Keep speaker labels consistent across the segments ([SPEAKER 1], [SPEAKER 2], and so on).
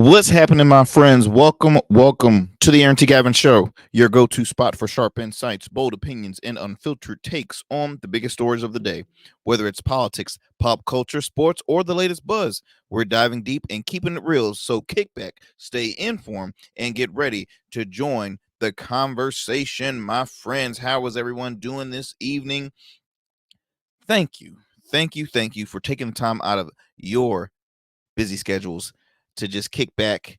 [SPEAKER 1] What's happening, my friends? Welcome to the Arrington Gavin Show, your go-to spot for sharp insights, bold opinions, and unfiltered takes on the biggest stories of the day. Whether it's politics, pop culture, sports, or the latest buzz, we're diving deep and keeping it real. So kick back, stay informed, and get ready to join the conversation, my friends. How is everyone doing this evening? Thank you for taking the time out of your busy schedules to just kick back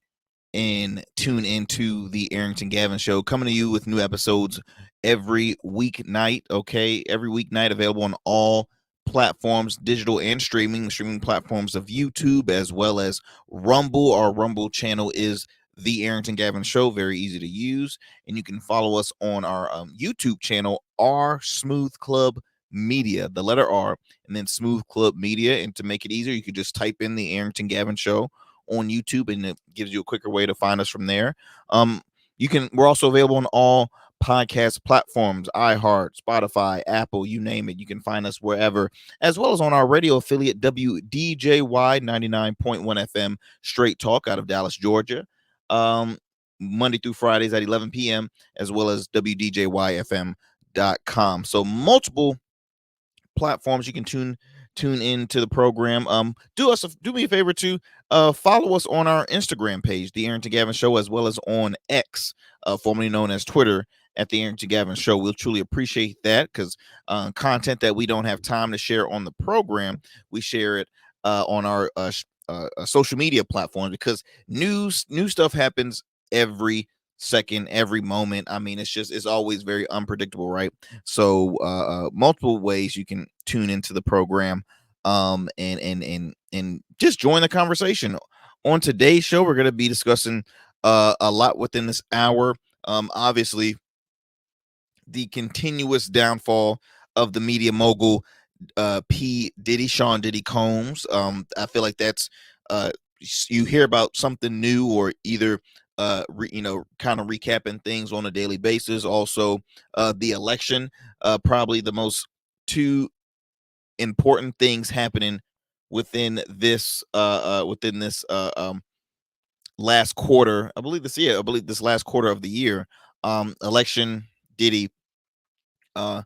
[SPEAKER 1] and tune into the Arrington Gavin Show, coming to you with new episodes every weeknight. Okay, every weeknight, available on all platforms, digital and streaming platforms of YouTube as well as Rumble. Our Rumble channel is the Arrington Gavin Show, very easy to use, and you can follow us on our YouTube channel, R Smooth Club Media, the letter R, and then Smooth Club Media. And to make it easier, you could just type in the Arrington Gavin Show on YouTube, and it gives you a quicker way to find us from there. We're also available on all podcast platforms, iHeart, Spotify, Apple, you name it. You can find us wherever, as well as on our radio affiliate WDJY 99.1 FM Straight Talk out of Dallas, Georgia. Monday through Fridays at 11 p.m., as well as WDJYFM.com. So multiple platforms you can tune into the program. Do me a favor to follow us on our Instagram page, the Arrington Gavin Show, as well as on X, formerly known as Twitter, at the Arrington Gavin Show. We'll truly appreciate that, because content that we don't have time to share on the program, we share it on our social media platforms, because new stuff happens every second, every moment. I mean, it's always very unpredictable, right? So multiple ways you can tune into the program, and just join the conversation. On today's show, we're going to be discussing a lot within this hour. Obviously, the continuous downfall of the media mogul, Sean Diddy Combs. I feel like that's you hear about something new, or either kind of recapping things on a daily basis. Also, the election, probably the most two important things happening within this last quarter. I believe this last quarter of the year. Election, Diddy. Not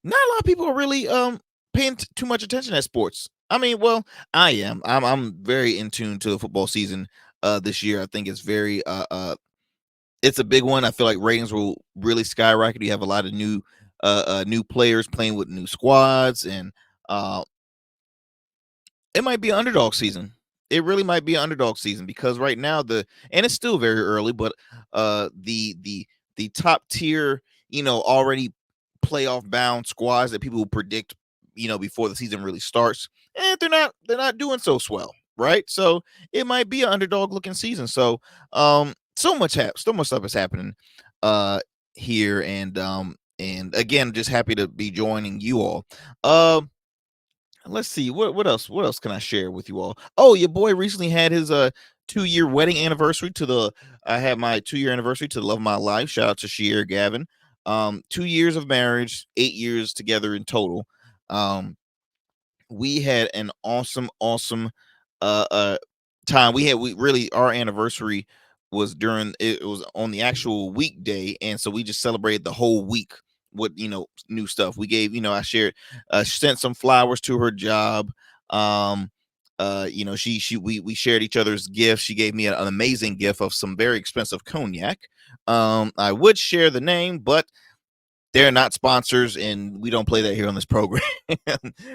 [SPEAKER 1] a lot of people are really paying too much attention at sports. I mean, well, I am. I'm very in tune to the football season this year. I think it's very it's a big one. I feel like ratings will really skyrocket. You have a lot of new players playing with new squads, and it might be an underdog season. It really might be an underdog season, because right now and it's still very early, but the top tier, already playoff bound squads that people predict, before the season really starts, and they're not doing so swell, right? So it might be an underdog looking season. So so much stuff is happening here, and again, just happy to be joining you all. Let's see, what else can I share with you all? Oh, your boy recently had his 2-year wedding anniversary. I had my 2-year anniversary to the love of my life. Shout out to Lieutenant Gavin. 2 years of marriage, 8 years together in total. We had an awesome time. We really, our anniversary was it was on the actual weekday, and so we just celebrated the whole week with new stuff. We gave, I sent some flowers to her job. We shared each other's gifts. She gave me an amazing gift of some very expensive cognac. I would share the name, but they're not sponsors, and we don't play that here on this program.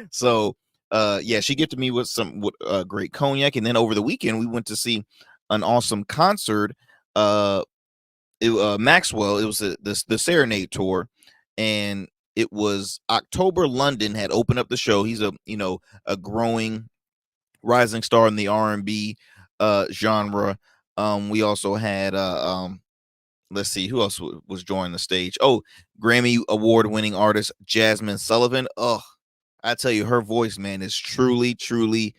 [SPEAKER 1] So yeah, she gifted me with some great cognac, and then over the weekend we went to see an awesome concert. Maxwell. It was the Serenade tour, and it was October. London had opened up the show. He's a growing, rising star in the R&B genre. We also had let's see, who else was joining the stage. Oh, Grammy award-winning artist Jasmine Sullivan. Oh, I tell you, her voice, man, is truly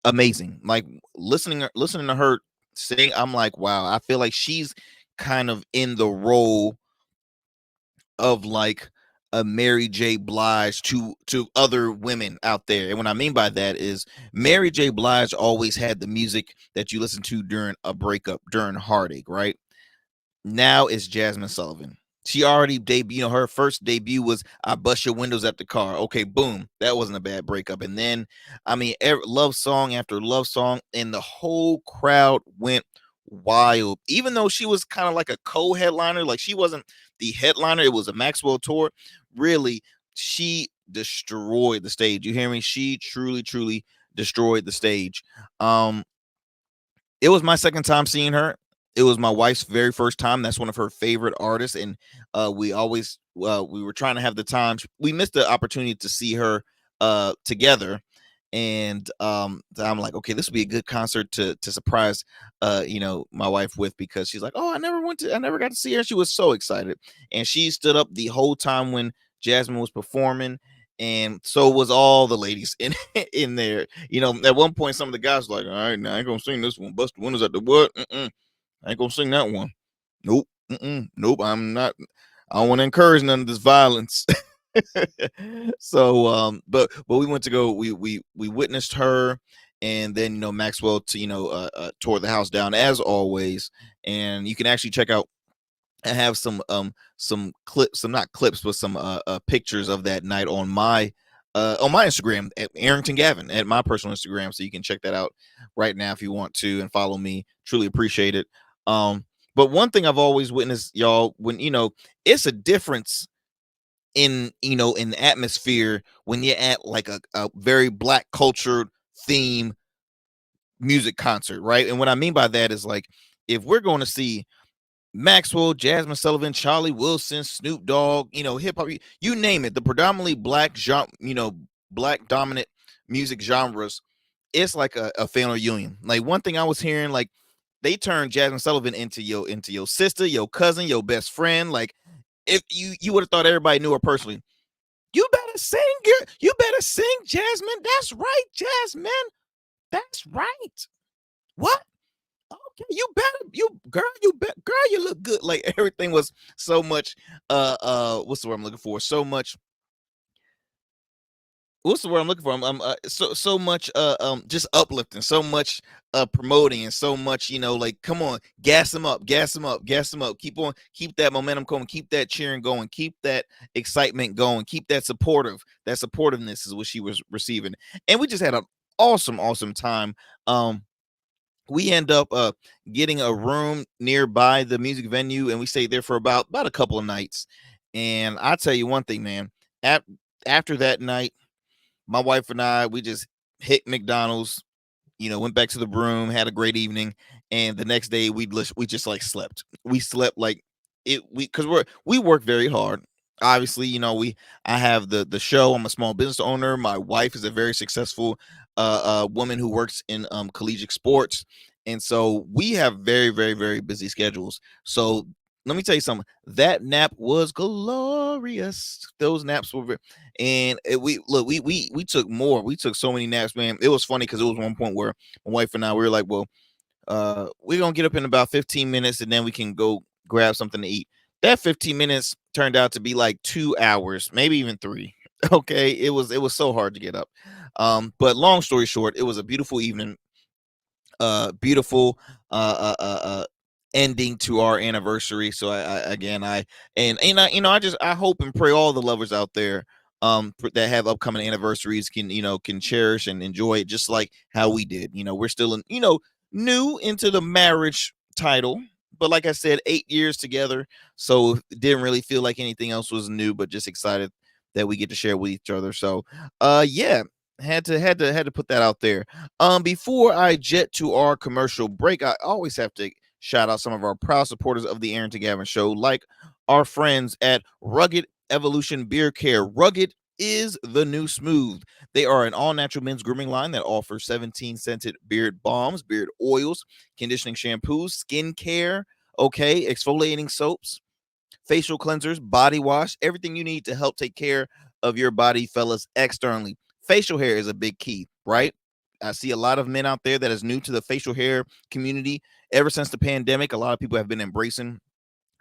[SPEAKER 1] amazing. Like listening to her sing, I'm like, wow. I feel like she's kind of in the role of like a Mary J. Blige to other women out there. And what I mean by that is Mary J. Blige always had the music that you listen to during a breakup, during heartache, right? Now it's Jasmine Sullivan. She already debuted, her first debut was I Bust Your Windows at the Car. Okay, boom. That wasn't a bad breakup. And then, I mean, love song after love song, and the whole crowd went wild. Even though she was kind of like a co-headliner, like she wasn't the headliner, it was a Maxwell tour. Really, she destroyed the stage. You hear me? She truly, truly destroyed the stage. Um, it was my second time seeing her. It was my wife's very first time. That's one of her favorite artists, and we always we were trying to have the time. We missed the opportunity to see her together, and I'm like, okay, this would be a good concert to surprise my wife with, because she's like, oh, I never got to see her. She was so excited, and she stood up the whole time when Jasmine was performing, and so was all the ladies in in there. At one point, some of the guys were like, all right, now I ain't gonna sing this one. Bust the windows at the what? I ain't gonna sing that one. Nope. Nope. I'm not. I don't want to encourage none of this violence. So, but we went to go. We witnessed her, and then Maxwell to tore the house down as always. And you can actually check out. I have some clips, some not clips, but some pictures of that night on my Instagram at Arrington Gavin, at my personal Instagram, so you can check that out right now if you want to, and follow me. Truly appreciate it. But one thing I've always witnessed, y'all, when it's a difference in the atmosphere when you're at like a very black cultured theme music concert, right? And what I mean by that is, like, if we're going to see Maxwell, Jasmine Sullivan, Charlie Wilson, Snoop Dogg, hip hop, you name it, the predominantly black genre, black dominant music genres, it's like a family reunion. Like, one thing I was hearing, like, they turned Jasmine Sullivan into your sister, your cousin, your best friend. Like, if you would have thought everybody knew her personally. You better sing, girl. You better sing, Jasmine. That's right, Jasmine. That's right. What? Okay, girl, you look good. Like, everything was so much what's the word I'm looking for? What's the word I'm looking for? I'm so much just uplifting, so much promoting, and so much, like, come on, gas them up, gas them up, gas them up. Keep on, keep that momentum going, keep that cheering going, keep that excitement going, keep that supportiveness is what she was receiving. And we just had an awesome time. We end up getting a room nearby the music venue, and we stayed there for about a couple of nights. And I tell you one thing, man, after that night, my wife and I, we just hit McDonald's, went back to the room, had a great evening, and the next day we just like slept. We slept like it we because we work very hard. Obviously, I have the show. I'm a small business owner. My wife is a very successful woman who works in collegiate sports, and so we have very, very, very busy schedules. So let me tell you something. That nap was glorious. Those naps were, and we look, we took more. We took so many naps, man. It was funny because it was one point where my wife and I, we were like, well, we're gonna get up in about 15 minutes, and then we can go grab something to eat. That 15 minutes turned out to be like 2 hours, maybe even three. Okay, it was so hard to get up. But long story short, it was a beautiful evening, beautiful ending to our anniversary. So I hope and pray all the lovers out there that have upcoming anniversaries can cherish and enjoy it just like how we did. We're still new into the marriage title, but like I said, 8 years together, so it didn't really feel like anything else was new, but just excited that we get to share with each other. So yeah, had to put that out there. Before I jet to our commercial break, I always have to shout out some of our proud supporters of the Arrington Gavin Show, like our friends at Rugged Evolution Beard Care. Rugged is the new smooth. They are an all-natural men's grooming line that offers 17 scented beard balms, beard oils, conditioning shampoos, skin care, okay, exfoliating soaps, facial cleansers, body wash, everything you need to help take care of your body, fellas, externally. Facial hair is a big key, right? I see a lot of men out there that is new to the facial hair community. Ever since the pandemic, a lot of people have been embracing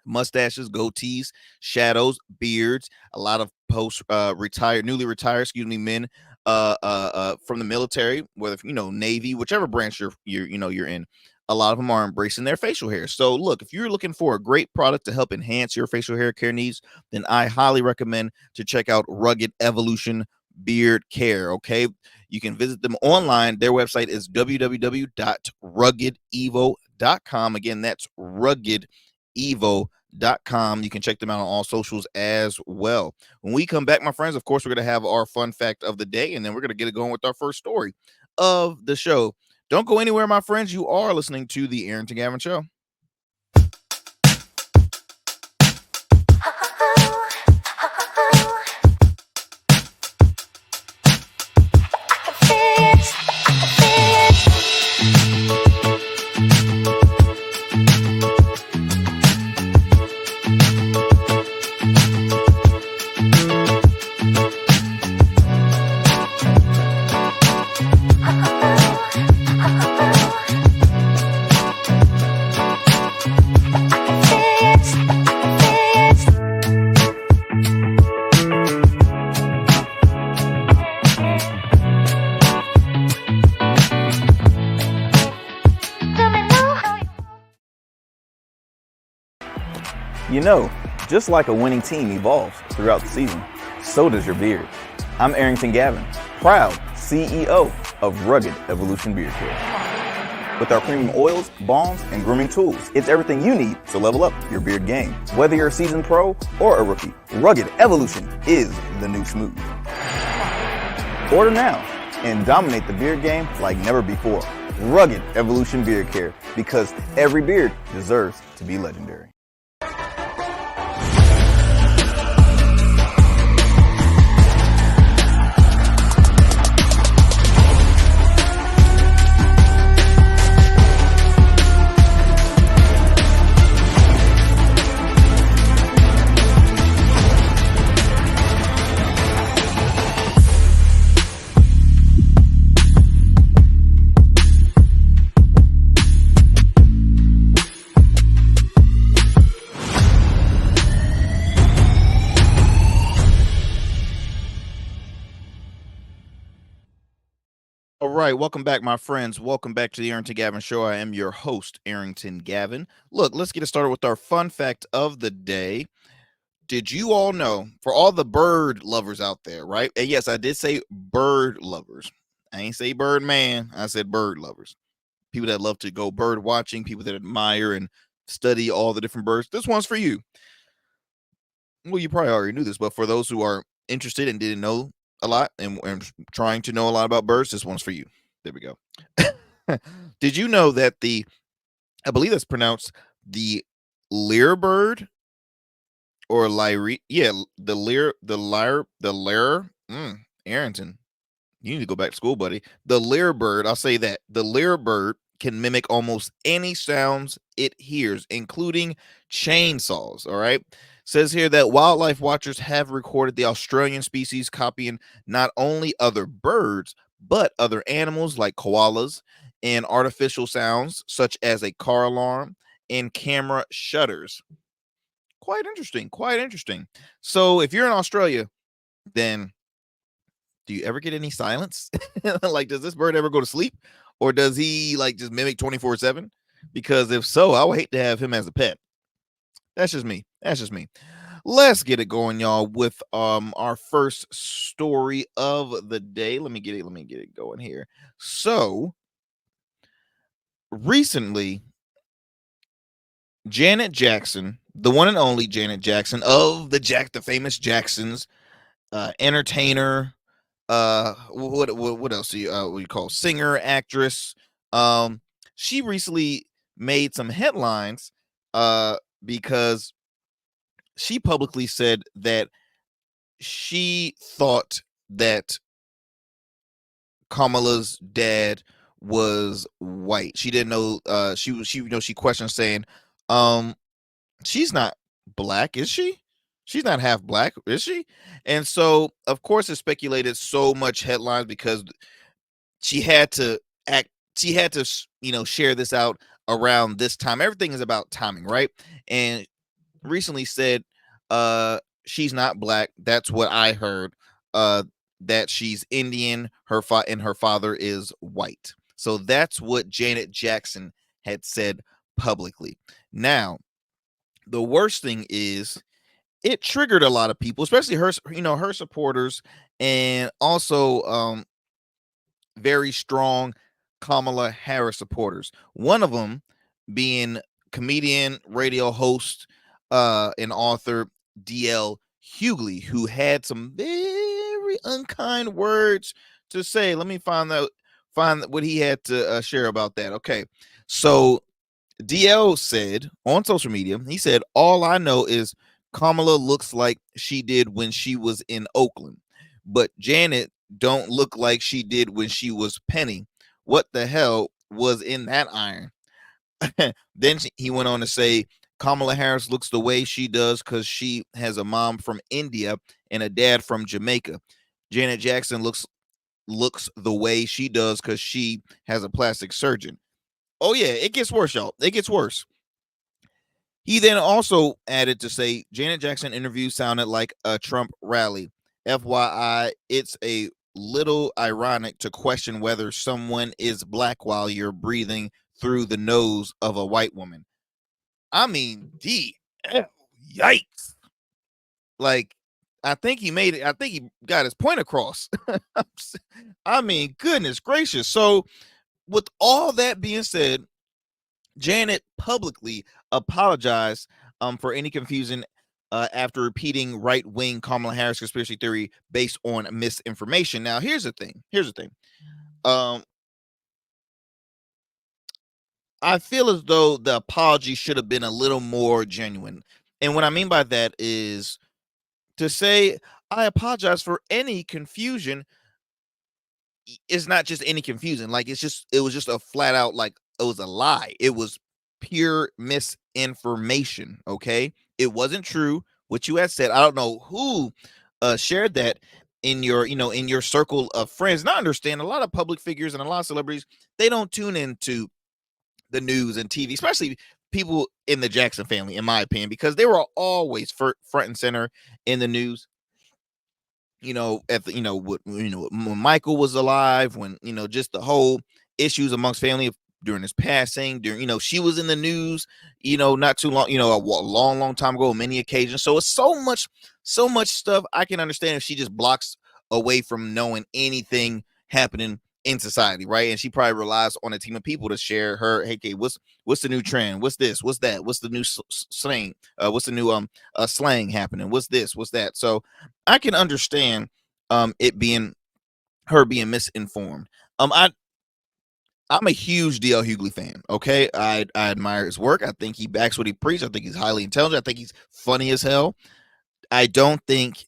[SPEAKER 1] mustaches, goatees, shadows, beards, a lot of newly retired, men from the military, whether Navy, whichever branch you're in. A lot of them are embracing their facial hair. So look, if you're looking for a great product to help enhance your facial hair care needs, then I highly recommend to check out Rugged Evolution Beard Care. Okay, you can visit them online. Their website is www.ruggedevo.com. Again, that's ruggedevo.com. You can check them out on all socials as well. When we come back, my friends, of course, we're going to have our fun fact of the day, and then we're going to get it going with our first story of the show. Don't go anywhere, my friends. You are listening to the Arrington Gavin Show. Just like a winning team evolves throughout the season, so does your beard. I'm Arrington Gavin, proud CEO of Rugged Evolution Beard Care. With our premium oils, balms, and grooming tools, it's everything you need to level up your beard game. Whether you're a seasoned pro or a rookie, Rugged Evolution is the new smooth. Order now and dominate the beard game like never before. Rugged Evolution Beard Care, because every beard deserves to be legendary. All right, welcome back, my friends. Welcome back to the Arrington Gavin Show. I am your host, Arrington Gavin. Look, let's get it started with our fun fact of the day. Did you all know, for all the bird lovers out there, right? And yes, I did say bird lovers. I ain't say bird man. I said bird lovers. People that love to go bird watching, people that admire and study all the different birds. This one's for you. Well, you probably already knew this, but for those who are interested and didn't know a lot and trying to know a lot about birds, this one's for you. There we go. Did you know that I believe that's pronounced the lyrebird or lyre? Yeah, the lyre. Arrington, you need to go back to school, buddy. The lyrebird, I'll say that. The lyrebird can mimic almost any sounds it hears, including chainsaws. All right. Says here that wildlife watchers have recorded the Australian species copying not only other birds, but other animals like koalas and artificial sounds such as a car alarm and camera shutters. Quite interesting. Quite interesting. So if you're in Australia, then do you ever get any silence? Like, does this bird ever go to sleep? Or does he like just mimic 24/7? Because if so, I would hate to have him as a pet. That's just me. That's just me. Let's get it going, y'all, with our first story of the day. Let me get it going here. So recently, Janet Jackson, the one and only Janet Jackson of the famous Jacksons, entertainer, what else do you call singer, actress? She recently made some headlines because she publicly said that she thought that Kamala's dad was white. She didn't know. She questioned, saying, she's not black, is she? She's not half black, is she? And so, of course, it speculated so much headlines because she had to act. She had to, share this out around this time. Everything is about timing, right? And recently said she's not black. That's what I heard. That she's Indian. Her father is white. So that's what Janet Jackson had said publicly. Now, the worst thing is it triggered a lot of people, especially her supporters, and also very strong Kamala Harris supporters. One of them being comedian, radio host, and author DL Hughley, who had some very unkind words to say. Let me find what he had to share about that. Okay, so DL said on social media, he said, "All I know is Kamala looks like she did when she was in Oakland, but Janet don't look like she did when she was Penny. What the hell was in that iron?" Then he went on to say, Kamala Harris looks the way she does because she has a mom from India and a dad from Jamaica. Janet Jackson looks the way she does because she has a plastic surgeon. Oh yeah, it gets worse, y'all. It gets worse. He then also added to say Janet Jackson interview sounded like a Trump rally. FYI, it's a little ironic to question whether someone is black while you're breathing through the nose of a white woman. I mean, yikes. Like, I think he made it. I think he got his point across. I mean, goodness gracious. So, with all that being said, Janet publicly apologized for any confusion after repeating right-wing Kamala Harris conspiracy theory based on misinformation. Now, here's the thing. Um, I feel as though the apology should have been a little more genuine. And what I mean by that is to say, I apologize for any confusion is not just any confusion. Like it was just a flat out like it was a lie. It was pure misinformation. Okay. It wasn't true what you had said. I don't know who shared that in your, in your circle of friends. Now I understand a lot of public figures and a lot of celebrities, they don't tune into the news and TV, especially people in the Jackson family, in my opinion, because they were always front and center in the news. At the, when Michael was alive, when, just the whole issues amongst family during his passing, during, she was in the news, not too long, a long, long time ago, on many occasions. So it's so much stuff. I can understand if she just blocks away from knowing anything happening in society, right? And she probably relies on a team of people to share her, hey, okay, what's the new trend? What's this? What's that? What's the new slang? What's the new slang happening? What's this? What's that? So I can understand it being her being misinformed. I'm a huge DL Hughley fan. Okay, I admire his work. I think he backs what he preaches. I think he's highly intelligent. I think he's funny as hell. I don't think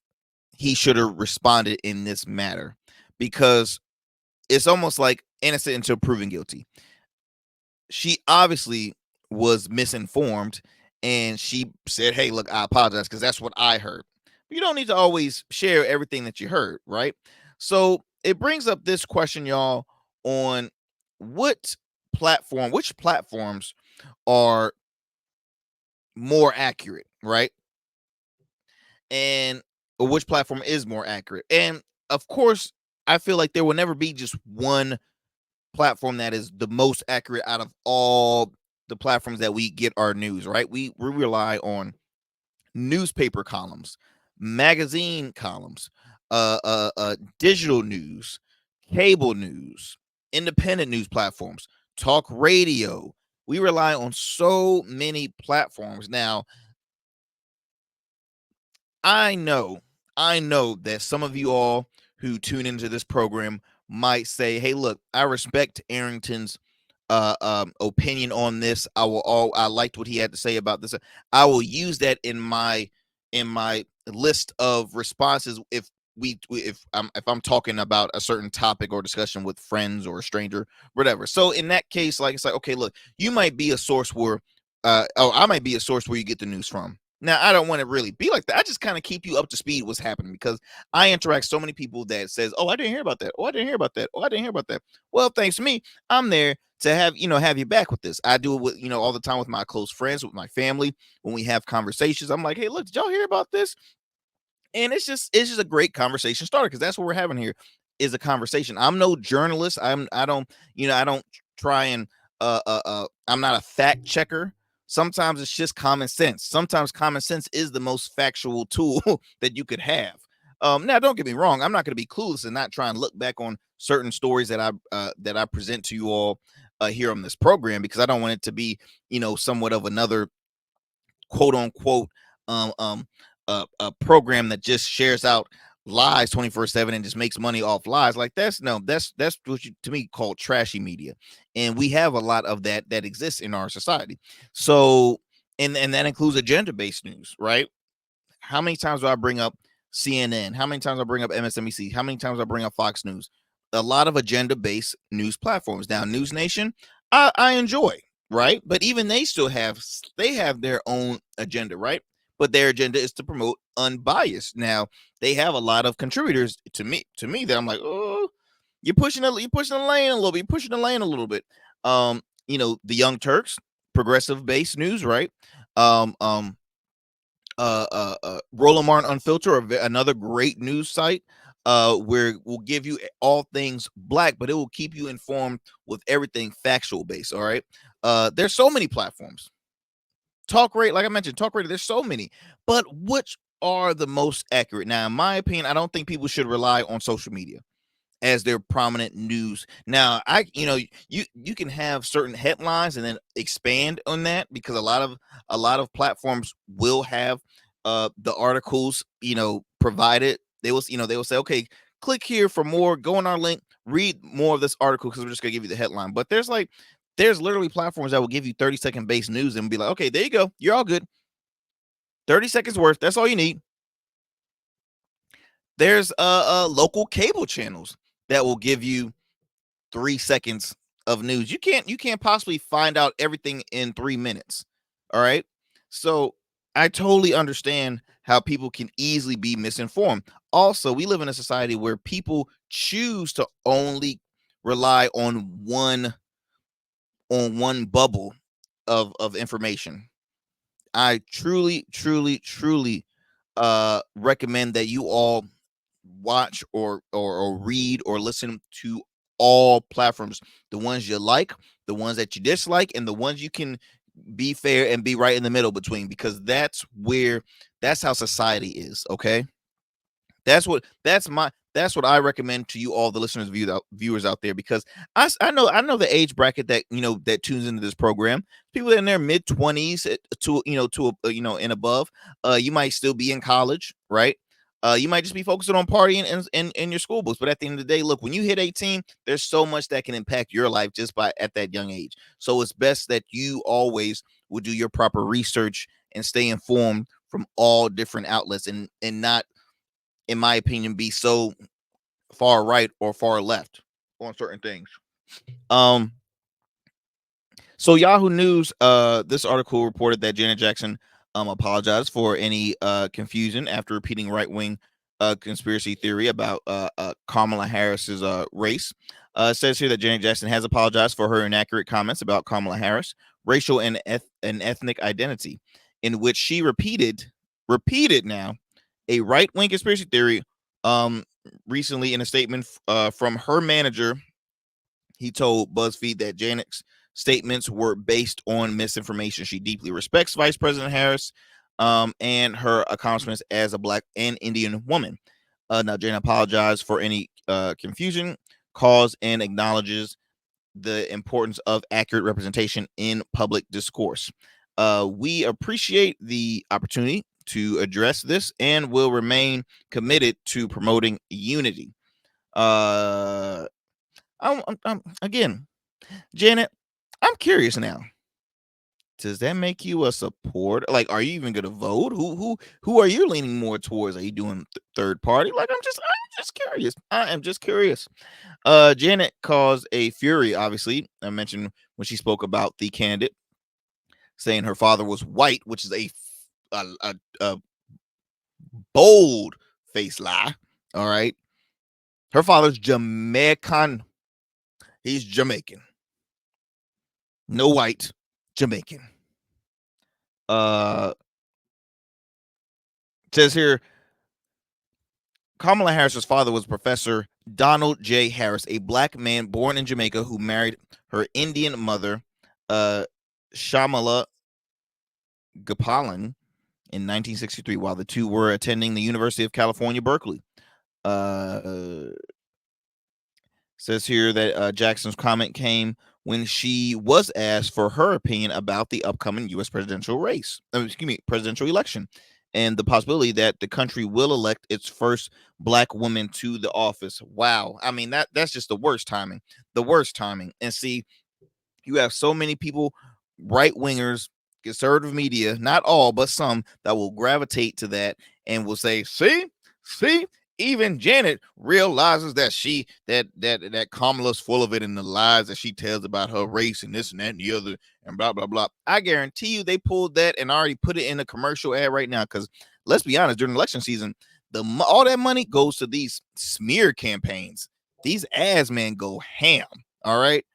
[SPEAKER 1] he should have responded in this matter because it's almost like innocent until proven guilty. She obviously was misinformed and she said, hey, look, I apologize because that's what I heard. You don't need to always share everything that you heard, right? So it brings up this question, y'all, on which platforms are more accurate, right? And or which platform is more accurate. And of course, I feel like there will never be just one platform that is the most accurate out of all the platforms that we get our news, right? We rely on newspaper columns, magazine columns, digital news, cable news, independent news platforms, talk radio. We rely on so many platforms. Now, I know, that some of you all who tune into this program might say, "Hey, look, I respect Arrington's opinion on this. I liked what he had to say about this. I will use that in my list of responses if I'm talking about a certain topic or discussion with friends or a stranger, whatever." So in that case, like it's like, okay, look, you might be a source where I might be a source where you get the news from. Now, I don't want to really be like that. I just kind of keep you up to speed what's happening because I interact so many people that says, "Oh, I didn't hear about that. Oh, I didn't hear about that. Oh, I didn't hear about that." Well, thanks to me, I'm there to have you back with this. I do it with all the time with my close friends, with my family. When we have conversations, I'm like, hey, look, did y'all hear about this? And it's just a great conversation starter, because that's what we're having here is a conversation. I'm no journalist. I don't try and I'm not a fact checker. Sometimes it's just common sense. Sometimes common sense is the most factual tool that you could have. Now, don't get me wrong, I'm not going to be clueless and not try and look back on certain stories that I present to you all here on this program, because I don't want it to be somewhat of another quote unquote um um a program that just shares out lies 24/7 and just makes money off lies. Like, that's what you, to me, call trashy media. And we have a lot of that exists in our society. So, and that includes agenda-based news, right? How many times do I bring up CNN? How many times I bring up MSNBC? How many times I bring up Fox News? A lot of agenda-based news platforms. Now, News Nation, I enjoy, right? But even they have their own agenda, right? But their agenda is to promote unbiased. Now, they have a lot of contributors to me that I'm like, oh, you're pushing the lane a little bit. You're pushing the lane a little bit. The Young Turks, progressive based news, right? Um, um, Roland Martin Unfiltered, another great news site, where we'll give you all things black, but it will keep you informed with everything factual based. All right. There's so many platforms. Talk rate, like I mentioned, talk rate. There's so many, but which are the most accurate? Now, in my opinion, I don't think people should rely on social media as their prominent news. Now, you can have certain headlines and then expand on that, because a lot of platforms will have the articles provided. They will say, okay, click here for more, go on our link, read more of this article, because we're just gonna give you the headline. But there's literally platforms that will give you 30-second based news and be like, okay, there you go, you're all good. 30 seconds worth, that's all you need. There's local cable channels that will give you 3 seconds of news. You can't possibly find out everything in 3 minutes. All right. So I totally understand how people can easily be misinformed. Also, we live in a society where people choose to only rely on one bubble of information. I truly, truly, truly recommend that you all watch or read or listen to all platforms, the ones you like, the ones that you dislike, and the ones you can be fair and be right in the middle between, because that's how society is. Okay. That's what I recommend to you all, the listeners, viewers out there, because I know the age bracket that tunes into this program. People in their mid 20s and above. You might still be in college, right? You might just be focusing on partying in your school books. But at the end of the day, look, when you hit 18, there's so much that can impact your life just by at that young age. So it's best that you always will do your proper research and stay informed from all different outlets, and not, in my opinion, be so far right or far left on certain things. Um, so Yahoo News, this article reported that Janet Jackson apologized for any confusion after repeating right wing conspiracy theory about Kamala Harris's race. It says here that Janet Jackson has apologized for her inaccurate comments about Kamala Harris, racial and ethnic identity, in which she repeated now a right wing conspiracy theory. Um, Recently, in a statement from her manager, he told BuzzFeed that Janet's statements were based on misinformation. She deeply respects Vice President Harris and her accomplishments as a Black and Indian woman. Now, Janet apologized for any confusion caused and acknowledges the importance of accurate representation in public discourse. We appreciate the opportunity to address this and will remain committed to promoting unity. Uh, again, Janet, I'm curious now. Does that make you a supporter? Like, are you even going to vote? Who are you leaning more towards? Are you doing third party? Like, I'm just curious. I am just curious. Janet caused a fury. Obviously, I mentioned when she spoke about the candidate, saying her father was white, which is a bold face lie. All right, her father's Jamaican. He's Jamaican. no white, Jamaican. Says here, Kamala Harris's father was Professor Donald J. Harris, a black man born in Jamaica who married her Indian mother, Shamala Gopalan, in 1963, while the two were attending the University of California, Berkeley. Says here that Jackson's comment came when she was asked for her opinion about the upcoming U.S. presidential presidential election, and the possibility that the country will elect its first black woman to the office. Wow, I mean that's just the worst timing. The worst timing. And see, you have so many people, right wingers, conservative media, not all, but some, that will gravitate to that and will say, see, even Janet realizes that that Kamala's full of it in the lies that she tells about her race and this and that and the other and blah blah blah. I guarantee you they pulled that and already put it in a commercial ad right now. Because let's be honest, during election season, all that money goes to these smear campaigns. These ads, man, go ham. All right.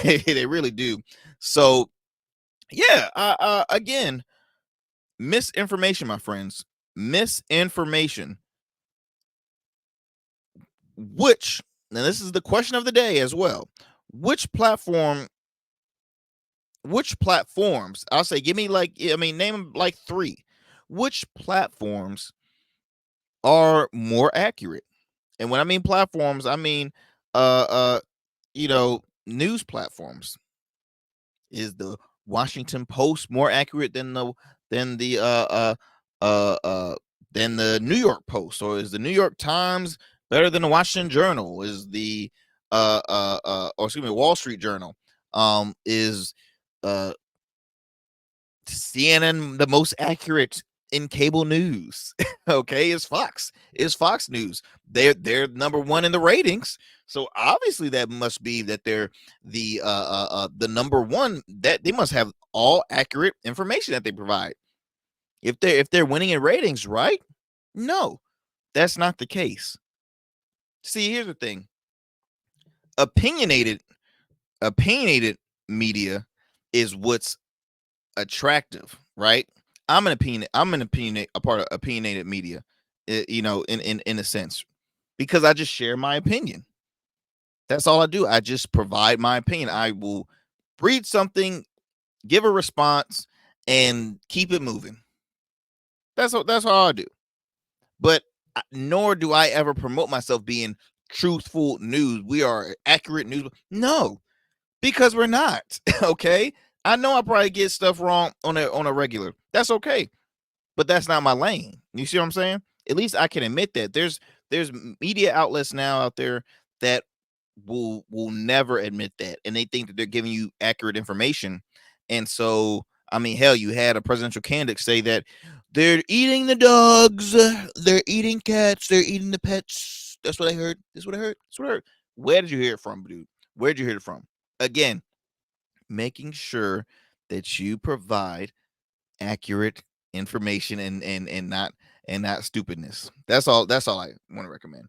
[SPEAKER 1] They really do. So yeah, again, misinformation, my friends. Misinformation. Which, now this is the question of the day as well. Which platforms, I'll say, give me name them like three. Which platforms are more accurate? And when I mean platforms, I mean news platforms. Is the Washington Post more accurate than than the than the New York Post, or is the New York Times better than the Washington Journal? Is the Wall Street Journal is CNN the most accurate in cable news? Okay, it's Fox. It's Fox News. They're number one in the ratings. So obviously that must be that they're the number one, that they must have all accurate information that they provide. If they're winning in ratings, right? No, that's not the case. See, here's the thing. Opinionated media is what's attractive, right? I'm a part of opinionated media, in a sense, because I just share my opinion. That's all I do. I just provide my opinion. I will read something, give a response, and keep it moving. That's all I do. But nor do I ever promote myself being truthful news. We are accurate news. No, because we're not. Okay. I know I probably get stuff wrong on a regular. That's okay. But that's not my lane. You see what I'm saying? At least I can admit that there's media outlets now out there that will never admit that, and they think that they're giving you accurate information. And so, I mean, hell, you had a presidential candidate say that they're eating the dogs, they're eating cats, they're eating the pets. That's what I heard. That's what I heard. That's what I heard. Where did you hear it from, dude? Where did you hear it from? Again, making sure that you provide accurate information and not stupidness. That's all I want to recommend.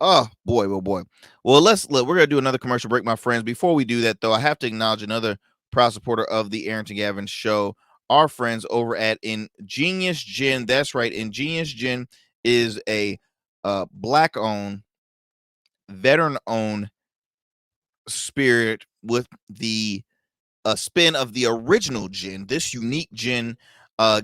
[SPEAKER 1] Oh boy, oh boy. Well, we're gonna do another commercial break, my friends. Before we do that, though, I have to acknowledge another proud supporter of the Arrington Gavin show, our friends over at Ingenious Gin. That's right, Ingenious Gin is a black owned, veteran owned spirit with the a spin of the original gin. This unique gin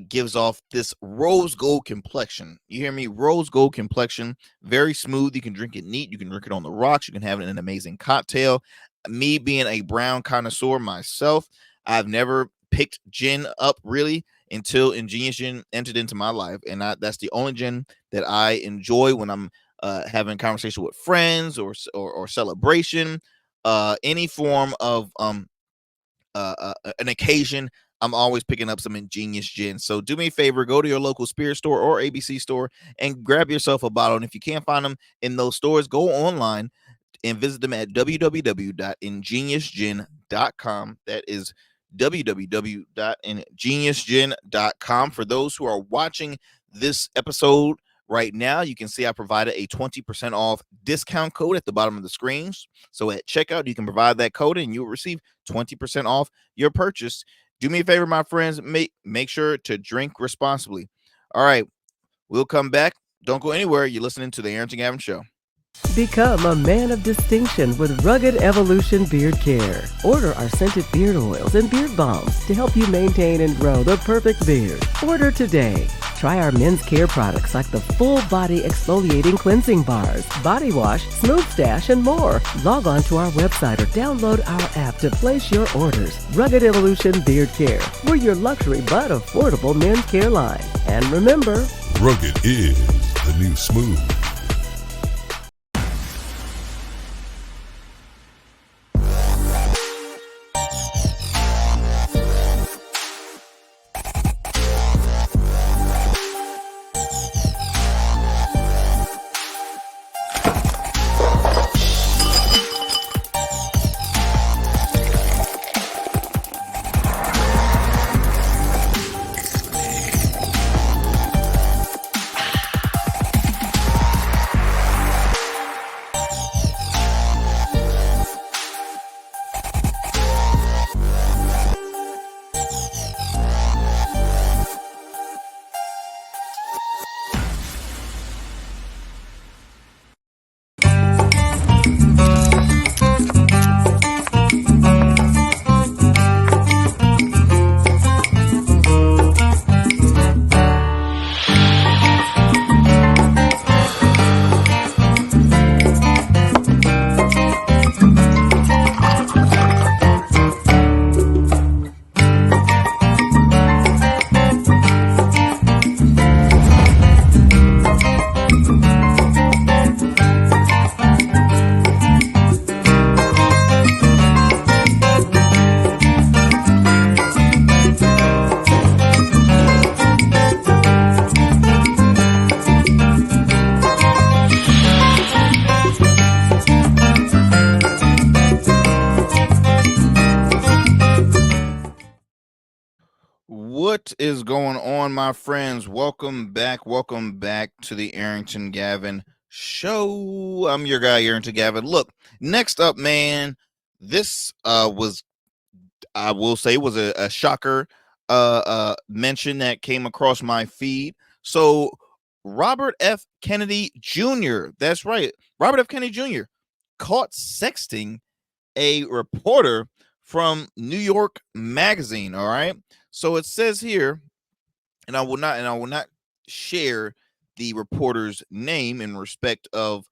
[SPEAKER 1] gives off this rose gold complexion. You hear me? Rose gold complexion, very smooth. You can drink it neat. You can drink it on the rocks. You can have it in an amazing cocktail. Me being a brown connoisseur myself, I've never picked gin up really until Ingenious Gin entered into my life, and that's the only gin that I enjoy when I'm having conversation with friends or celebration, any form of an occasion. I'm always picking up some Ingenious Gin. So do me a favor, go to your local spirit store or ABC store and grab yourself a bottle. And if you can't find them in those stores, go online and visit them at www.ingeniusgin.com. That is www.ingeniusgin.com. For those who are watching this episode Right now, you can see I provided a 20% off discount code at the bottom of the screens. So at checkout, you can provide that code and you'll receive 20% off your purchase. Do me a favor, my friends. Make sure to drink responsibly. All right, we'll come back. Don't go anywhere. You're listening to the Arrington Gavin Show.
[SPEAKER 2] Become a man of distinction with Rugged Evolution Beard Care. Order our scented beard oils and beard balms to help you maintain and grow the perfect beard. Order today. Try our men's care products like the full body exfoliating cleansing bars, body wash, smooth stash, and more. Log on to our website or download our app to place your orders. Rugged Evolution Beard Care. We're your luxury but affordable men's care line. And remember,
[SPEAKER 3] rugged is the new smooth.
[SPEAKER 1] What is going on, my friends? Welcome back to the Arrington Gavin Show. I'm your guy, Arrington Gavin. Look, next up, man, this was, I will say, was a shocker mention that came across my feed. So Robert F. Kennedy Jr., that's right, Robert F. Kennedy Jr. caught sexting a reporter from New York Magazine. All right. So it says here, and I will not share the reporter's name in respect of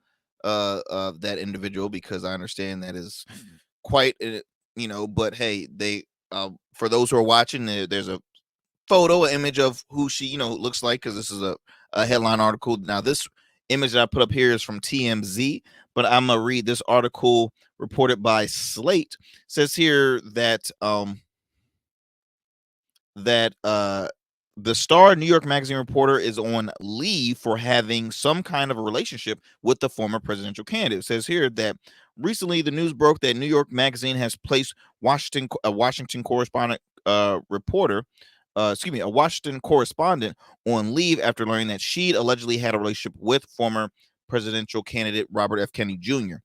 [SPEAKER 1] that individual, because I understand that is quite but hey, they for those who are watching, there's a photo, an image of who she looks like, because this is a headline article. Now this image that I put up here is from TMZ, but I'm gonna read this article reported by Slate. It says here that the star New York Magazine reporter is on leave for having some kind of a relationship with the former presidential candidate. It says here that recently the news broke that New York Magazine has placed a Washington correspondent a Washington correspondent on leave after learning that she'd allegedly had a relationship with former presidential candidate Robert F. Kennedy Jr.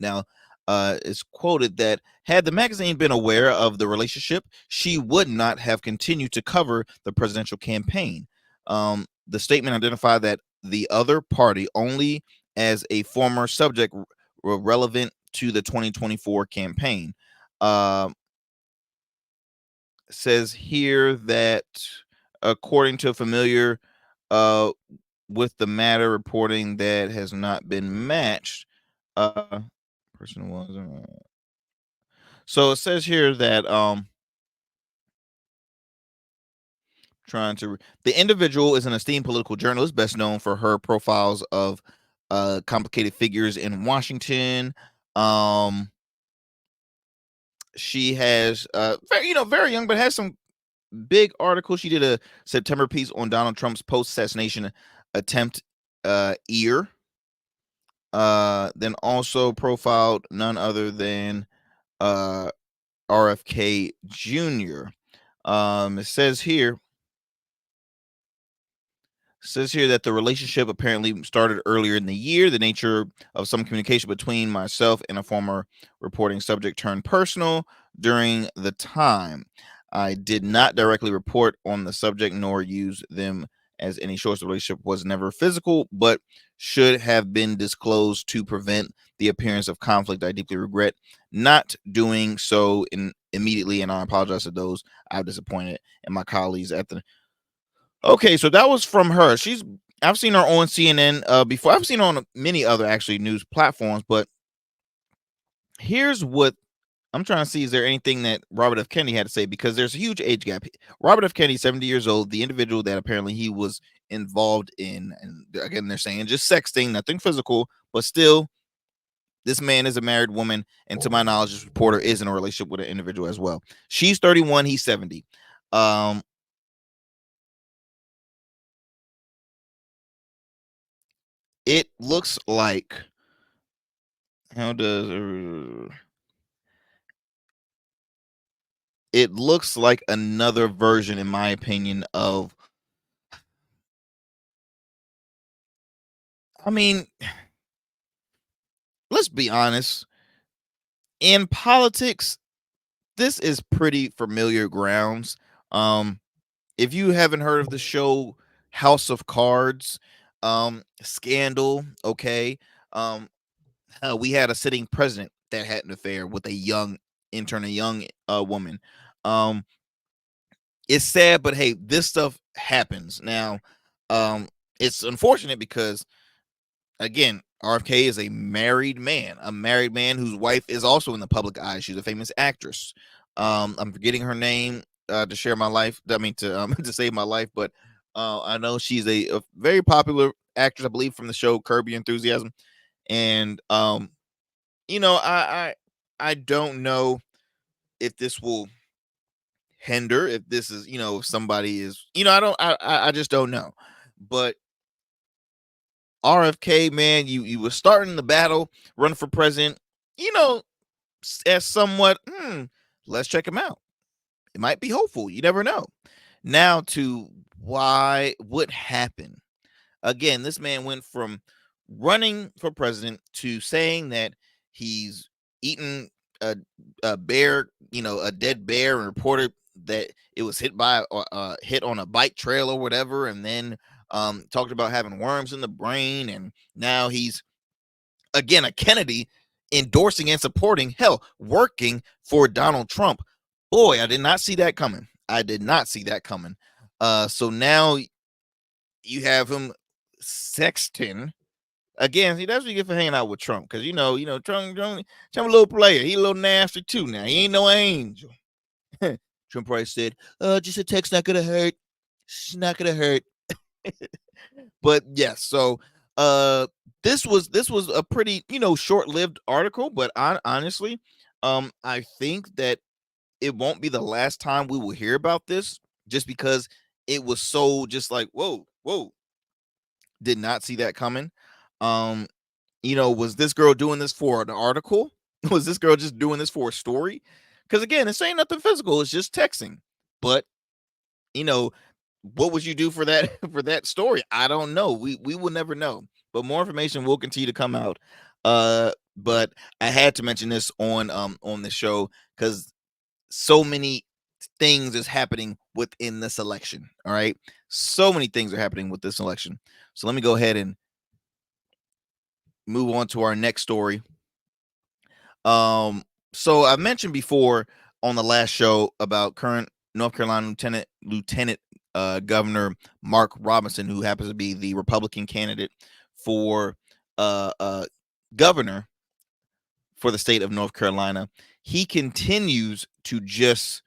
[SPEAKER 1] Now, it's quoted that had the magazine been aware of the relationship, she would not have continued to cover the presidential campaign. The statement identified that the other party only as a former subject relevant to the 2024 campaign. Says here that according to a familiar with the matter, reporting that has not been matched. Person was so it says here that the individual is an esteemed political journalist, best known for her profiles of complicated figures in Washington. She has very young, but has some big articles. She did a September piece on Donald Trump's post-assassination attempt ear. Then also profiled none other than RFK Jr. It says here Says here that the relationship apparently started earlier in the year. The nature of some communication between myself and a former reporting subject turned personal during the time. I did not directly report on the subject nor use them as any source. The relationship was never physical, but should have been disclosed to prevent the appearance of conflict. I deeply regret not doing so immediately, and I apologize to those I've disappointed and my colleagues at the. Okay, so that was from her. I've seen her on CNN before. I've seen her on many other actually news platforms, but here's what I'm trying to see. Is there anything that Robert F. Kennedy had to say? Because there's a huge age gap. Robert F. Kennedy, 70 years old, the individual that apparently he was involved in, and again, they're saying just sexting, nothing physical, but still, this man is a married woman, and to my knowledge, this reporter is in a relationship with an individual as well. She's 31, he's 70. It looks like how does it looks like another version, in my opinion, of. I mean, let's be honest. In politics, this is pretty familiar grounds. Um, if you haven't heard of the show House of Cards, Scandal, okay. We had a sitting president that had an affair with a young intern, a young woman. Um, it's sad, but hey, this stuff happens. Now, it's unfortunate because again, RFK is a married man whose wife is also in the public eye. She's a famous actress. I'm forgetting her name to share my life. I mean to to save my life, but I know she's a very popular actress, I believe, from the show Curb Your Enthusiasm. And you know, I don't know if this will hinder, if this is, if somebody is, I just don't know. But RFK, man, you were starting the battle, running for president, you know, as somewhat, let's check him out. It might be hopeful. You never know. Now to what happened. Again, this man went from running for president to saying that he's eaten a bear, a dead bear, and reported that it was hit on a bike trail or whatever, and then talked about having worms in the brain, and now he's again a Kennedy endorsing and supporting, hell, working for Donald Trump. Boy, I did not see that coming. I did not see that coming. So now you have him sexting again. See, that's what you get for hanging out with Trump, because Trump a little player. He a little nasty too. Now he ain't no angel. Trump probably said, just a text, not gonna hurt. It's not gonna hurt. But yes, so this was a pretty short-lived article, but honestly, I think that it won't be the last time we will hear about this, just because it was so just like whoa, did not see that coming. um was this girl doing this for an article? Was this girl just doing this for a story? Because again, it's ain't nothing physical, it's just texting. But you know what would you do for that for that story? I don't know. We will never know, but more information will continue to come out. But I had to mention this on the show because so many things is happening within this election. All right, so many things are happening with this election. So let me go ahead and move on to our next story. So I mentioned before on the last show about current North Carolina Lieutenant Governor Mark Robinson, who happens to be the Republican candidate for governor for the state of North Carolina. He continues to just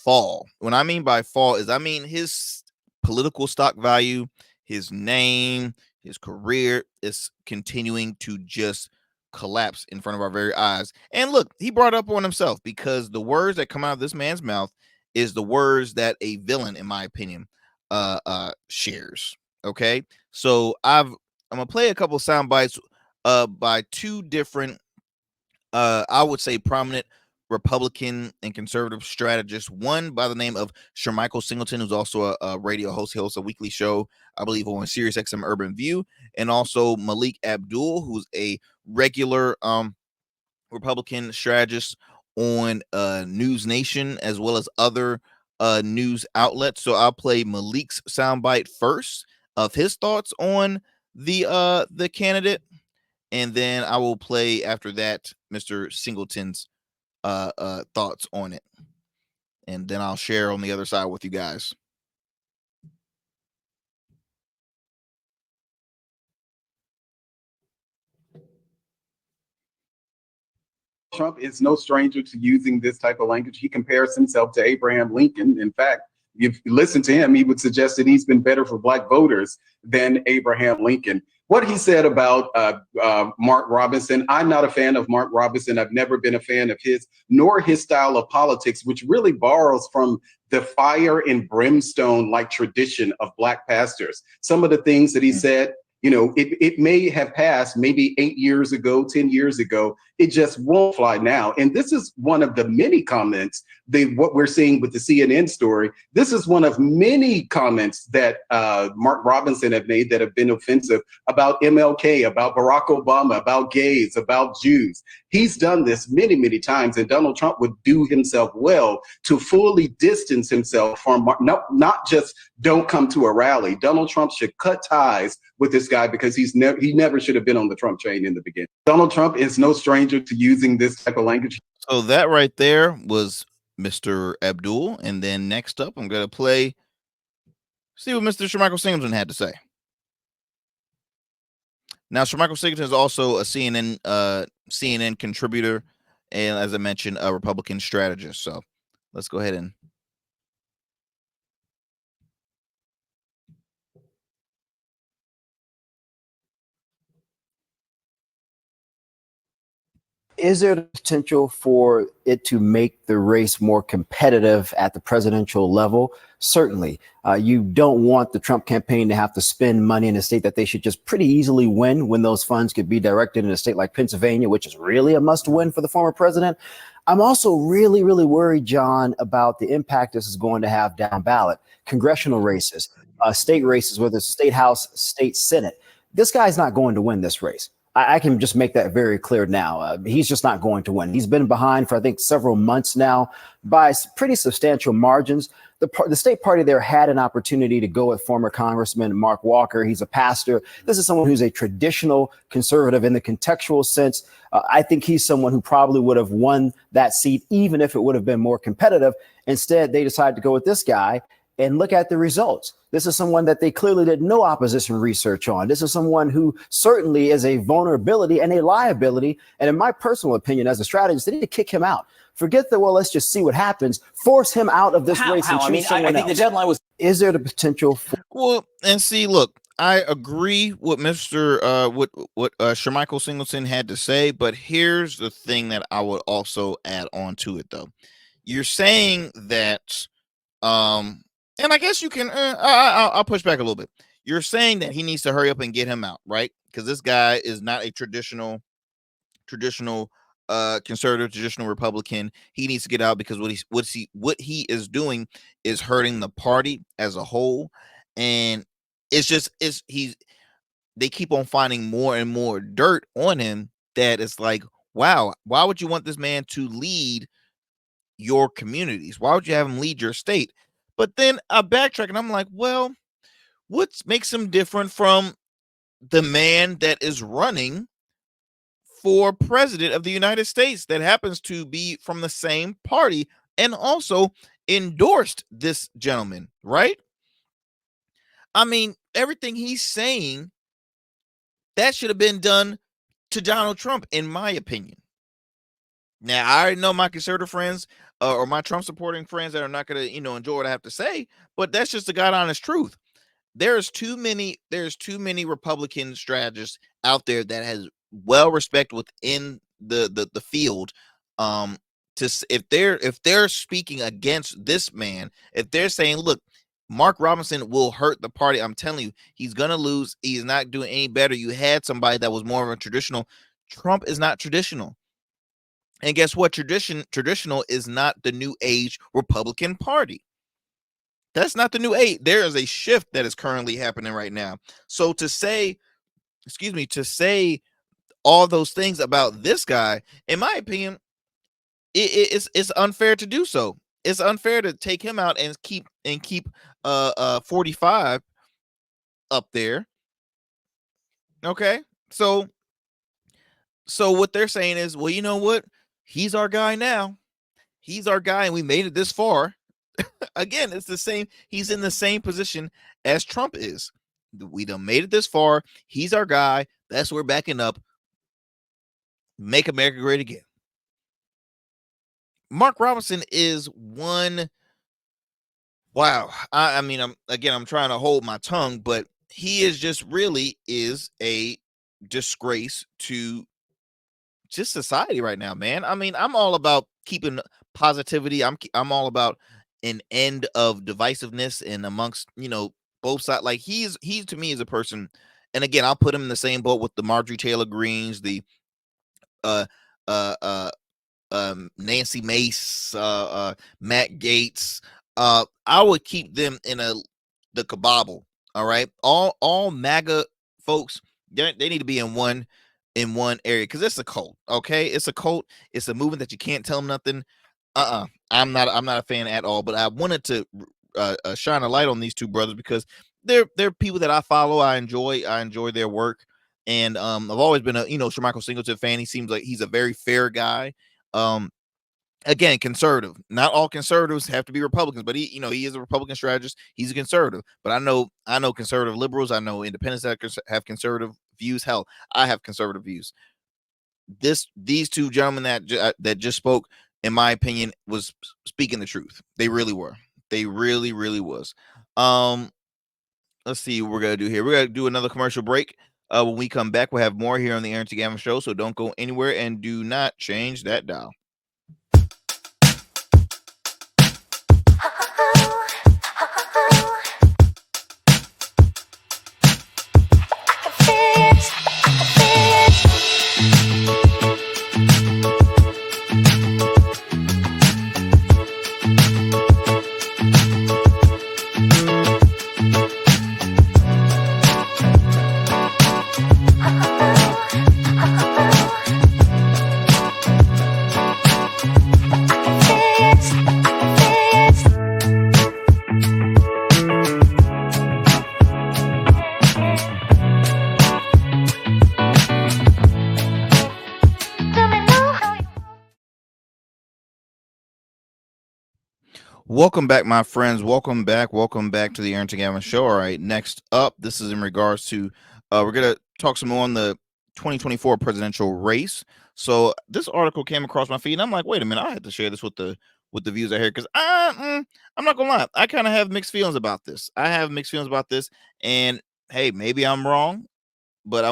[SPEAKER 1] fall. What I mean by fall is I mean his political stock value, his name, his career is continuing to just collapse in front of our very eyes. And look, he brought up on himself, because the words that come out of this man's mouth is the words that a villain, in my opinion, shares. Okay, so I'm gonna play a couple sound bites by two different I would say prominent Republican and conservative strategist, one by the name of Shermichael Singleton, who's also a radio host. He hosts a weekly show, I believe, on Sirius XM Urban View, and also Malik Abdul, who's a regular Republican strategist on News Nation as well as other news outlets. So I'll play Malik's soundbite first of his thoughts on the candidate, and then I will play after that Mr. Singleton's thoughts on it, and then I'll share on the other side with you guys.
[SPEAKER 4] Trump is no stranger to using this type of language. He compares himself to Abraham Lincoln. In fact, if you listen to him, he would suggest that he's been better for Black voters than Abraham Lincoln. What he said about Mark Robinson, I'm not a fan of Mark Robinson. I've never been a fan of his, nor his style of politics, which really borrows from the fire and brimstone like tradition of Black pastors. Some of the things that he said, you know, it may have passed maybe 8 years ago, 10 years ago. It just won't fly now. And this is one of the many comments, what we're seeing with the CNN story. This is one of many comments that Mark Robinson have made that have been offensive about MLK, about Barack Obama, about gays, about Jews. He's done this many, many times, and Donald Trump would do himself well to fully distance himself from, not just don't come to a rally. Donald Trump should cut ties with this guy because he never should have been on the Trump train in the beginning. Donald Trump is no stranger to using this type of language.
[SPEAKER 1] So that right there was Mr. Abdul, and then next up, I'm going to see what Mr. Shermichael Singleton had to say. Now, Shermichael Singleton is also a CNN contributor, and as I mentioned, a Republican strategist. So let's go ahead and.
[SPEAKER 5] Is there the potential for it to make the race more competitive at the presidential level? Certainly. You don't want the Trump campaign to have to spend money in a state that they should just pretty easily win when those funds could be directed in a state like Pennsylvania, which is really a must win for the former president. I'm also really, really worried, John, about the impact this is going to have down ballot. Congressional races, state races, whether it's state house, state senate. This guy's not going to win this race. I can just make that very clear now. He's just not going to win. He's been behind for, I think, several months now by pretty substantial margins. The state party there had an opportunity to go with former Congressman Mark Walker. He's a pastor. This is someone who's a traditional conservative in the contextual sense. I think he's someone who probably would have won that seat, even if it would have been more competitive. Instead, they decided to go with this guy. And look at the results. This is someone that they clearly did no opposition research on. This is someone who certainly is a vulnerability and a liability. And in my personal opinion, as a strategist, they need to kick him out. Forget the, well, let's just see what happens. Force him out of this race and choose someone else. I think the deadline was. Is there the potential for?
[SPEAKER 1] Well, and see, look, I agree with Mr. what Shermichael Singleton had to say, but here's the thing that I would also add on to it, though. You're saying that and I guess you can. I'll push back a little bit. You're saying that he needs to hurry up and get him out, right? Because this guy is not a traditional conservative, traditional Republican. He needs to get out because what he is doing is hurting the party as a whole, and they keep on finding more and more dirt on him. That it's like, wow, why would you want this man to lead your communities? Why would you have him lead your state? But then I backtrack and I'm like, well, what makes him different from the man that is running for president of the United States that happens to be from the same party and also endorsed this gentleman, right? I mean, everything he's saying, that should have been done to Donald Trump, in my opinion. Now, I already know my conservative friends or my Trump supporting friends that are not going to, enjoy what I have to say, but that's just the God honest truth. There's too many Republican strategists out there that has well respect within the field. If they're speaking against this man, if they're saying, look, Mark Robinson will hurt the party, I'm telling you, he's going to lose. He's not doing any better. You had somebody that was more of a traditional. Trump is not traditional. And guess what? Traditional is not the new age Republican Party. That's not the new age. There is a shift that is currently happening right now. So to say, to say all those things about this guy, in my opinion, it's unfair to do so. It's unfair to take him out and keep 45 up there. Okay, so what they're saying is, well, you know what? He's our guy now. He's our guy, and we made it this far. Again, it's the same. He's in the same position as Trump is. We done made it this far. He's our guy. That's what we're backing up. Make America great again. Mark Robinson is one. Wow. I mean, I'm trying to hold my tongue, but he is just really is a disgrace to just society right now, man. I mean, I'm all about keeping positivity. I'm all about an end of divisiveness and amongst, both sides. Like he to me is a person, and again, I'll put him in the same boat with the Marjorie Taylor Greens, the uh uh uh Nancy Mace, Matt Gates. I would keep them in the cabal. All right, all MAGA folks, they need to be in one area because it's a cult. Okay, it's a cult. It's a movement that you can't tell them nothing. I'm not a fan at all. But I wanted to shine a light on these two brothers because they're people that I follow. I enjoy their work. And I've always been a Shermichael Singleton fan. He seems like he's a very fair guy. Again, conservative. Not all conservatives have to be Republicans, but he is a Republican strategist. He's a conservative. But I know conservative liberals. I know independents that have conservative views. Hell, I have conservative views. These two gentlemen that just spoke, in my opinion, was speaking the truth. They really were. They really, really was. Let's see what we're gonna do here. We're gonna do another commercial break. When we come back, we'll have more here on the Arrington Gavin Show. So don't go anywhere and do not change that dial. Welcome back, my friends. Welcome back to the Arrington Gavin Show. All right, next up, this is in regards to we're gonna talk some more on the 2024 presidential race. So this article came across my feed, and I'm like, wait a minute, I had to share this with the views out here because I'm not gonna lie, I kind of have mixed feelings about this. And hey, maybe I'm wrong, but I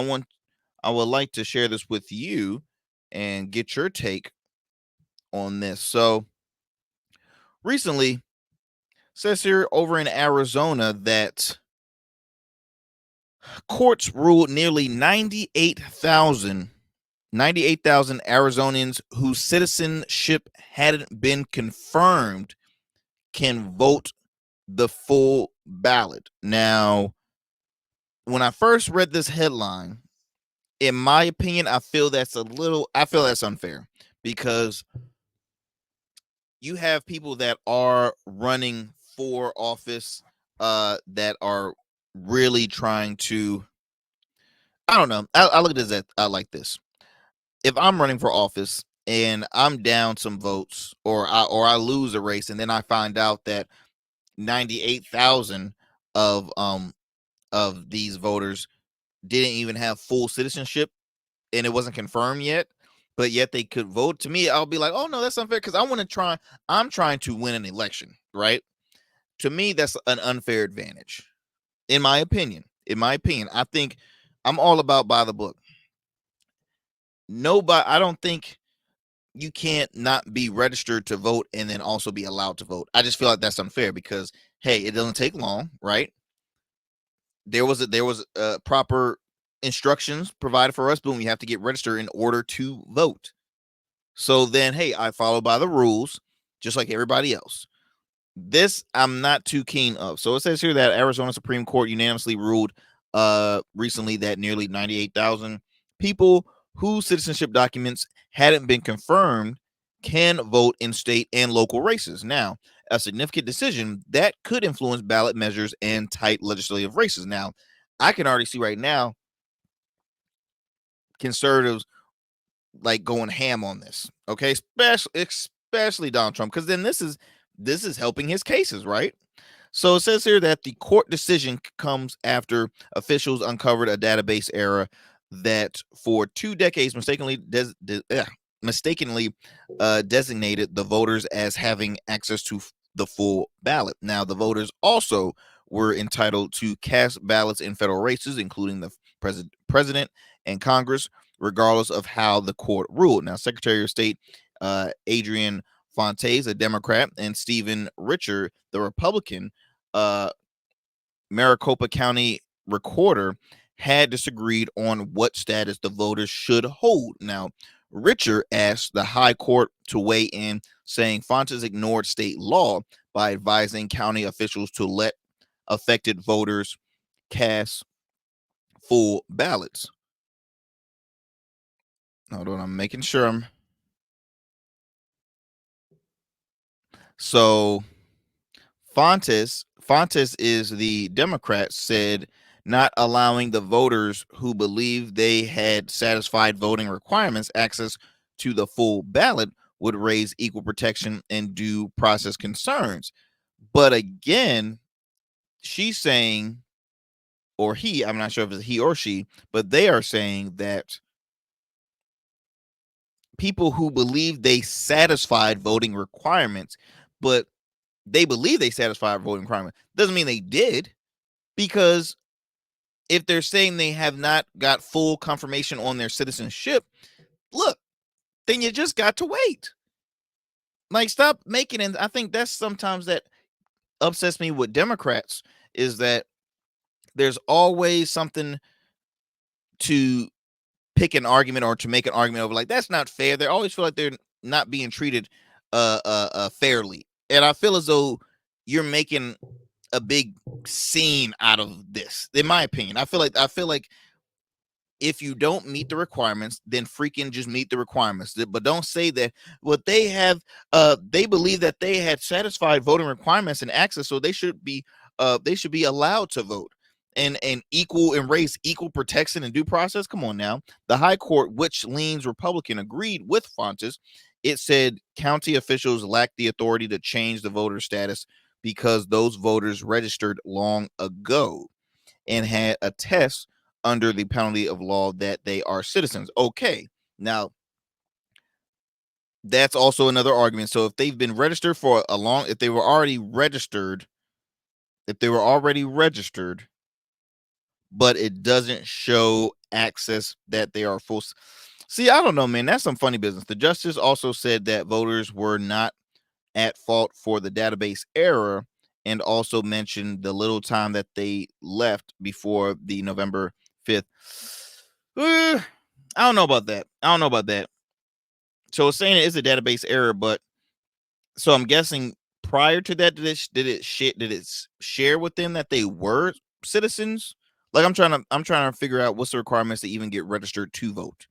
[SPEAKER 1] would like to share this with you and get your take on this. So recently, says here over in Arizona that courts ruled nearly 98,000 Arizonians whose citizenship hadn't been confirmed can vote the full ballot. Now, when I first read this headline, in my opinion, I feel that's unfair because you have people that are running for office that are really trying to, I don't know. I look at this like this. If I'm running for office and I'm down some votes or I lose a race and then I find out that 98,000 of these voters didn't even have full citizenship and it wasn't confirmed yet, but yet they could vote, to me, I'll be like, oh no, that's unfair because I'm trying to win an election, right? To me, that's an unfair advantage. In my opinion, I think I'm all about by the book. I don't think you can't not be registered to vote and then also be allowed to vote. I just feel like that's unfair because, hey, it doesn't take long, right? There was proper instructions provided for us, but we have to get registered in order to vote. So then, hey, I follow by the rules, just like everybody else. This I'm not too keen of. So it says here that Arizona Supreme Court unanimously ruled recently that nearly 98,000 people whose citizenship documents hadn't been confirmed can vote in state and local races. Now, a significant decision that could influence ballot measures and tight legislative races. Now, I can already see right now conservatives like going ham on this, okay, especially Donald Trump, because then this is helping his cases, right? So it says here that the court decision comes after officials uncovered a database error that for 2 decades mistakenly designated the voters as having access to the full ballot. Now, the voters also were entitled to cast ballots in federal races, including the president and Congress, regardless of how the court ruled. Now, Secretary of State Adrian Fontes, a Democrat, and Stephen Richer, the Republican, Maricopa County recorder, had disagreed on what status the voters should hold. Now, Richer asked the high court to weigh in, saying Fontes ignored state law by advising county officials to let affected voters cast full ballots. Hold on, I'm making sure I'm. So Fontes is the Democrat, said not allowing the voters who believed they had satisfied voting requirements access to the full ballot would raise equal protection and due process concerns. But again, she's saying, or he, I'm not sure if it's he or she, but they are saying that people who believe they satisfied voting requirements, but they believe they satisfied voting requirements, doesn't mean they did, because if they're saying they have not got full confirmation on their citizenship, look, then you just got to wait. Like, stop making it. I think that's sometimes that upsets me with Democrats, is that there's always something to pick an argument or to make an argument over. Like, that's not fair. They always feel like they're not being treated fairly. And I feel as though you're making a big scene out of this, in my opinion. I feel like if you don't meet the requirements, then freaking just meet the requirements. But don't say that what they have, they believe that they had satisfied voting requirements and access, so they should be allowed to vote and equal and raise equal protection and due process. Come on now. The high court, which leans Republican, agreed with Fontes. It said county officials lack the authority to change the voter status because those voters registered long ago and had a test under the penalty of law that they are citizens. Okay, now that's also another argument. So if they've been registered for a long, if they were already registered, but it doesn't show access that they are full. See, I don't know, man. That's some funny business. The justice also said that voters were not at fault for the database error, and also mentioned the little time that they left before the November 5th. I don't know about that. So it's saying it is a database error, but so I'm guessing prior to that, did it share with them that they were citizens? Like, I'm trying to figure out what's the requirements to even get registered to vote.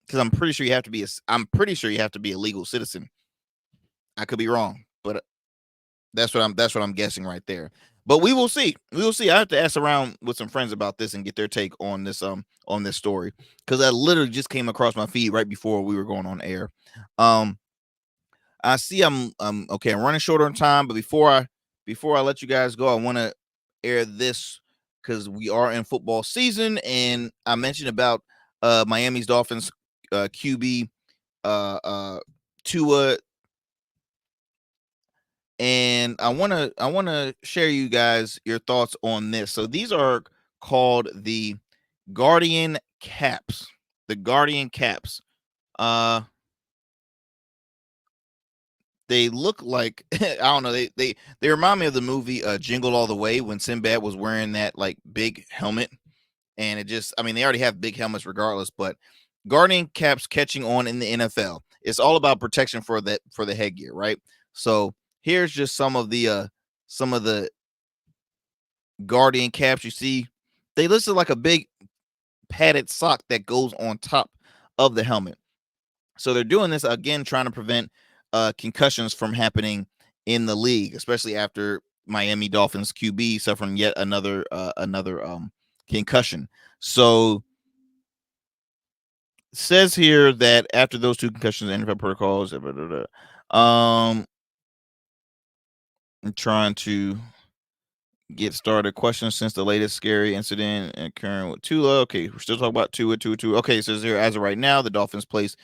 [SPEAKER 1] Because I'm pretty sure you have to be a legal citizen. I could be wrong, but that's what I'm guessing right there. But we will see. I have to ask around with some friends about this and get their take on this story, because I literally just came across my feed right before we were going on air. I see I'm okay. I'm running short on time, but before I let you guys go, I want to air this because we are in football season, and I mentioned about Miami's Dolphins QB Tua. And I want to share you guys your thoughts on this. So these are called the Guardian Caps. The Guardian Caps. They look like I don't know. They remind me of the movie Jingle All the Way, when Sinbad was wearing that like big helmet, and it just, I mean, they already have big helmets regardless, but guardian caps catching on in the NFL. It's all about protection for the headgear, right? So here's just some of the guardian caps you see. They listed like a big padded sock that goes on top of the helmet. So they're doing this again, trying to prevent concussions from happening in the league, especially after Miami Dolphins QB suffering yet another concussion. So says here that after those two concussions, NFL protocols. I'm trying to get started. Questions since the latest scary incident occurring with Tua. Okay, we're still talking about Tua. Okay, so here as of right now, the Dolphins place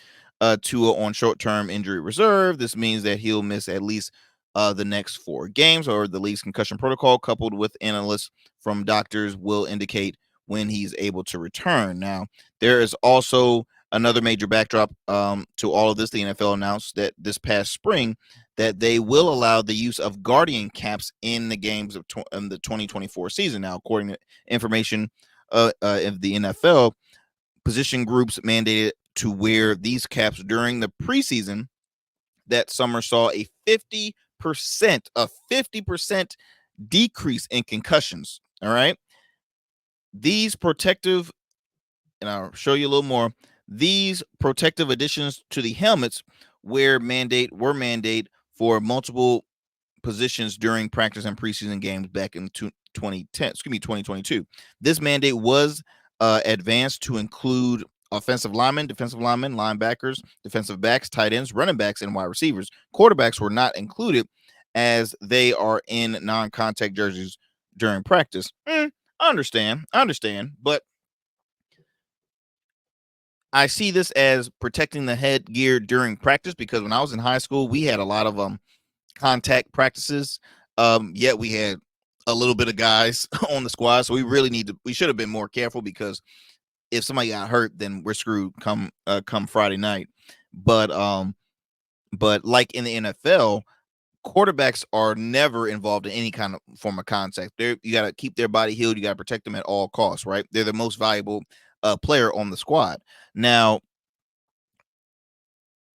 [SPEAKER 1] Tua on short-term injury reserve. This means that he'll miss at least the next 4 games, or the league's concussion protocol, coupled with analysts from doctors, will indicate when he's able to return. Now, there is also another major backdrop to all of this. The NFL announced that this past spring that they will allow the use of guardian caps in the games of the 2024 season. Now, according to information of the NFL, position groups mandated to wear these caps during the preseason that summer saw a 50% decrease in concussions. All right. These protective, and I'll show you a little more, these protective additions to the helmets were mandate for multiple positions during practice and preseason games back in 2022. This mandate was advanced to include offensive linemen, defensive linemen, linebackers, defensive backs, tight ends, running backs, and wide receivers. Quarterbacks were not included as they are in non-contact jerseys during practice. I understand, but I see this as protecting the headgear during practice, because when I was in high school, we had a lot of contact practices. Yet we had a little bit of guys on the squad, so we should have been more careful, because if somebody got hurt, then we're screwed come Friday night. But like in the NFL, quarterbacks are never involved in any kind of form of contact. You got to keep their body healed. You got to protect them at all costs, right? They're the most valuable player on the squad. Now,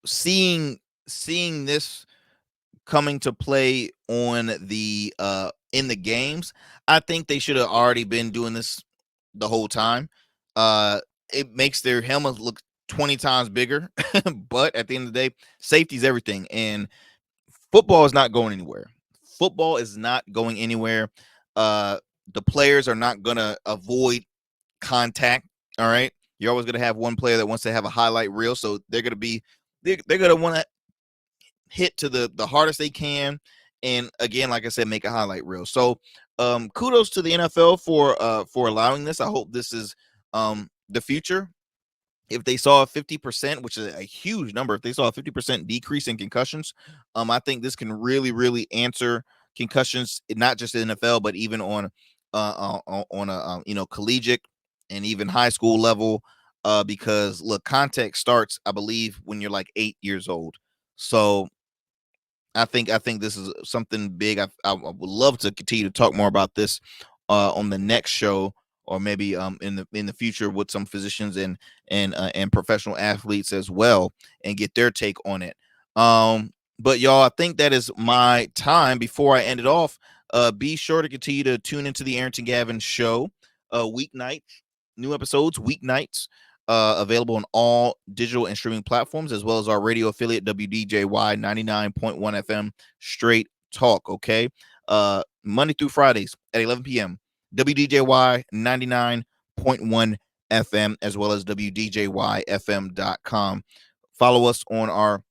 [SPEAKER 1] seeing this coming to play on the in the games, I think they should have already been doing this the whole time. It makes their helmets look 20 times bigger, but at the end of the day, safety is everything, and football is not going anywhere. Football is not going anywhere. The players are not going to avoid contact. All right. You're always going to have one player that wants to have a highlight reel. So they're going to want to hit to the hardest they can. And again, like I said, make a highlight reel. So kudos to the NFL for allowing this. I hope this is the future. If they saw a 50%, which is a huge number, if they saw a 50% decrease in concussions, I think this can really, really answer concussions, not just in the NFL, but even on a collegiate and even high school level. Because look, contact starts, I believe, when you're like 8 years old. So I think this is something big. I would love to continue to talk more about this on the next show, or maybe in the future with some physicians and professional athletes as well, and get their take on it. But y'all, I think that is my time. Before I end it off, be sure to continue to tune into the Arrington Gavin show weeknight. New episodes weeknights, available on all digital and streaming platforms, as well as our radio affiliate WDJY 99.1 FM Straight Talk. Okay, Monday through Fridays at 11 p.m. WDJY 99.1 FM, as well as WDJYFM.com. Follow us on our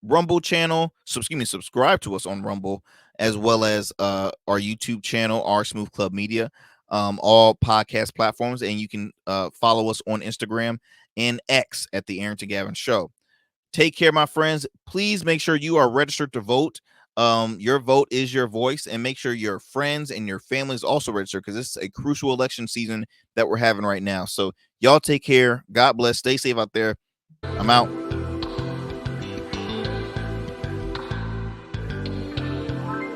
[SPEAKER 1] Rumble channel. Subscribe to us on Rumble, as well as our YouTube channel, our Smooth Club Media, all podcast platforms. And you can follow us on Instagram and X at the Arrington Gavin Show. Take care, my friends. Please make sure you are registered to vote. Your vote is your voice, and make sure your friends and your families also register, because this is a crucial election season that we're having right now. So y'all take care. God bless. Stay safe out there. I'm out.